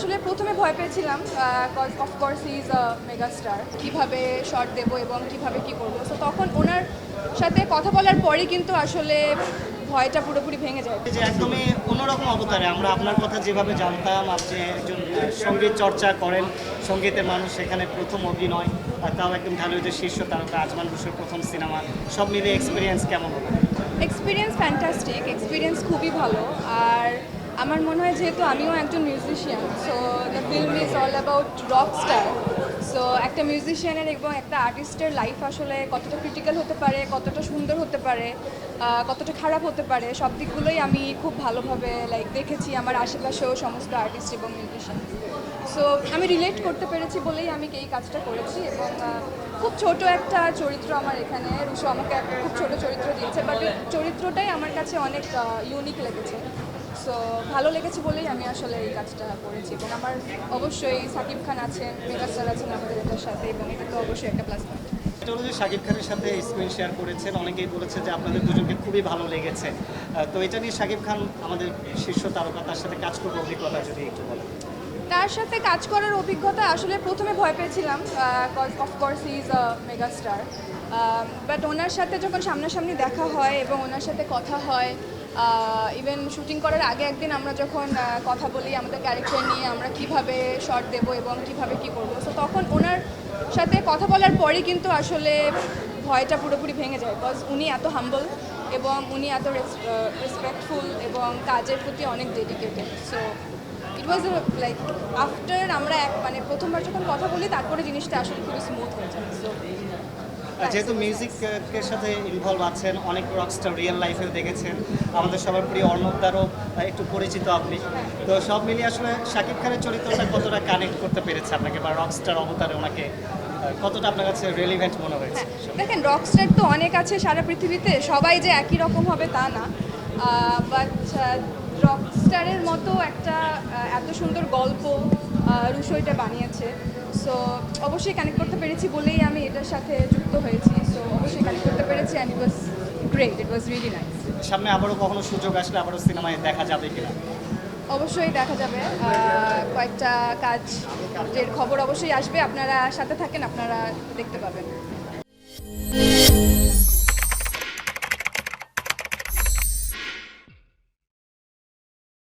আসলে প্রথমে ভয় পেয়েছিলাম of course he is a mega star, কীভাবে শট দেবো এবং কীভাবে কী করবো। সো তখন ওনার সাথে কথা বলার পরই কিন্তু আসলে ভয়টা পুরোপুরি ভেঙে যায়। যে একদমই অন্যরকম অবতারে আমরা আপনার কথা যেভাবে জানতাম, আপনি একজন সঙ্গীত চর্চা করেন, সঙ্গীতের মানুষ, সেখানে প্রথম অভিনয়, আর তাও একদম ঢালিউডের শীর্ষ তারকা আজমান বসুর প্রথম সিনেমা, সব মিলিয়ে এক্সপিরিয়েন্স কেমন হলো? এক্সপিরিয়েন্স ফ্যান্টাস্টিক, এক্সপিরিয়েন্স খুবই ভালো। আর আমার মনে হয় যেহেতু আমিও একজন musician, so the film is all about rock star. So একটা মিউজিশিয়ানের এবং একটা আর্টিস্টের লাইফ আসলে কতটা ক্রিটিক্যাল হতে পারে, কতটা সুন্দর হতে পারে, কতটা খারাপ হতে পারে, সব দিকগুলোই আমি খুব ভালোভাবে দেখেছি আমার আশেপাশেও সমস্ত আর্টিস্ট এবং মিউজিশিয়ান। সো আমি রিলেট করতে পেরেছি বলেই আমি এই কাজটা করেছি। এবং খুব ছোট একটা চরিত্র আমার এখানে, রুশো আমাকে একটা খুব ছোট চরিত্র দিয়েছে, বাট চরিত্রটাই আমার কাছে অনেক ইউনিক লেগেছে। সো ভালো লেগেছে বলেই আমি আসলে এই কাজটা করেছি। এবং আমার অবশ্যই সাকিব খান আছেন, মেগা স্টার আছেন আমাদের এটার সাথে, এবং এটা তো অবশ্যই একটা প্লাস পয়েন্ট। এটা হলো যে শাকিব খানের সাথে স্ক্রিন শেয়ার করেছেন, অনেকেই বলেছে যে আপনাদের দুজনকে খুবই ভালো লেগেছে। তো এটা নিয়ে শাকিব খান আমাদের শীর্ষ তারকা, তার সাথে কাজ করবো অভিজ্ঞতা যদি একটু বলেন। তার সাথে কাজ করার অভিজ্ঞতা আসলে প্রথমে ভয় পেয়েছিলাম, of course he is a mega star, but ওনার সাথে যখন সামনাসামনি দেখা হয় এবং ওনার সাথে কথা হয়, ইভেন শুটিং করার আগে একদিন আমরা যখন কথা বলি আমাদের ক্যারেক্টার নিয়ে, আমরা কিভাবে শট দেবো এবং কিভাবে কী করবো, সো তখন ওনার সাথে কথা বলার পরই কিন্তু আসলে ভয়টা পুরোপুরি ভেঙে যায়। বিকজ উনি এত হাম্বল এবং উনি এত রেসপেক্টফুল এবং কাজের প্রতি অনেক dedicated. So it was after আমরা প্রথমবার যখন কথা বলি তারপরে জিনিসটা আসলে খুবই স্মুথ হয়ে যায়। সো যেহেতু মিউজিকের সাথে ইনভলভ আছেন, অনেক রকস্টার রিয়েল লাইফেও দেখেছেন, আমাদের সবার প্রিয় অর্ণবদারও একটু পরিচিত আপনি, তো সব মিলিয়ে আসলে শাকিব খানের চরিত্রটা কতটা কানেক্ট করতে পেরেছে আপনাকে, বা রকস্টার অবতারে ওনাকে কতটা আপনার কাছে রেলিভেন্ট মনে হয়েছে? দেখেন, রকস্টার তো অনেক আছে সারা পৃথিবীতে, সবাই যে একই রকম হবে তা না, বাট রকস্টারের মতো একটা এত সুন্দর গল্প রুশো এটা বানিয়েছে। সো অবশ্যই কানেক্ট করতে পেরেছি বলেই আমি এটার সাথে যুক্ত হয়েছি। সো অবশ্যই কানেক্ট করতে পেরেছি, and it was great, it was really nice. সামনে আবারও কখনো সুযোগ আসলে আবারও সিনেমায় দেখা যাবে কিনা? অবশ্যই দেখা যাবে, কয়েকটা কাজের খবর অবশ্যই আসবে, আপনারা সাথে থাকেন, আপনারা দেখতে পাবেন।